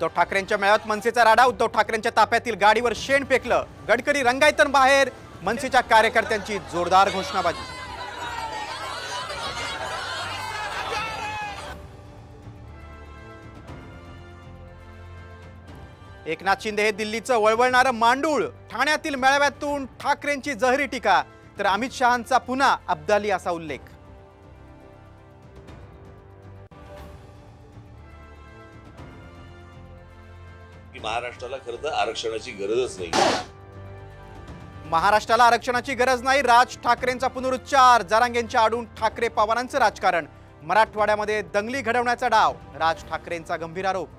उद्धव ठाकरेंच्या मेळाव्यात मनसेचा राडा। उद्धव ठाकरेंच्या ताफ्यातील गाडीवर शेण फेकलं। गडकरी रंगायतन बाहेर। मनसेच्या कार्यकर्त्यांची जोरदार घोषणाबाजी। एकनाथ शिंदे हे दिल्लीचं वळवळणारं मांडूळ। ठाण्यातील मेळाव्यातून ठाकरेंची जहरी टीका, तर अमित शहांचा पुन्हा अब्दाली असा उल्लेख। महाराष्ट्राला खरं तर आरक्षणाची गरजच नाही। महाराष्ट्राला आरक्षणाची गरज नाही, राज ठाकरेंचा पुनरुच्चार। जरांगेंच्या आडून ठाकरे पवारांचं राजकारण। मराठवाड्यामध्ये दंगली घडवण्याचा डाव, राज ठाकरेंचा गंभीर आरोप।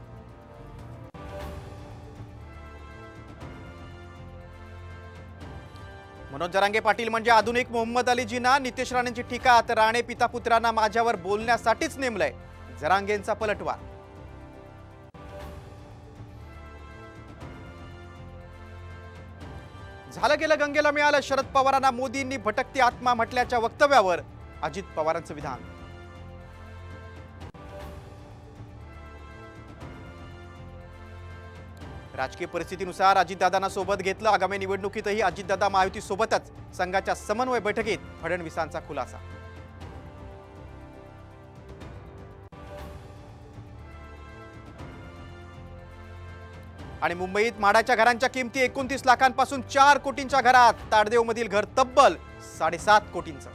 मनोज जरांगे पाटील म्हणजे आधुनिक मोहम्मद अली जिना। नितेश राणेंची टीका, तर राणे पिता पुत्रांना माझ्यावर बोलण्यासाठीच नेमलंय, जरांगेंचा पलटवार। झालं गेलं गंगेला मिळालं, शरद पवारांना मोदींनी भटकती आत्मा म्हटल्याच्या वक्तव्यावर अजित पवारांचं विधान। राजकीय परिस्थितीनुसार अजितदादांना सोबत घेतलं। आगामी निवडणुकीतही अजितदादा महायुती सोबतच। संघाच्या समन्वय बैठकीत फडणवीसांचा खुलासा। आणि मुंबईत म्हाडाच्या घरांच्या किमती 29 लाखांपासून 4 कोटींच्या घरात। ताडदेव मधील घर तब्बल 7.5 कोटींचं।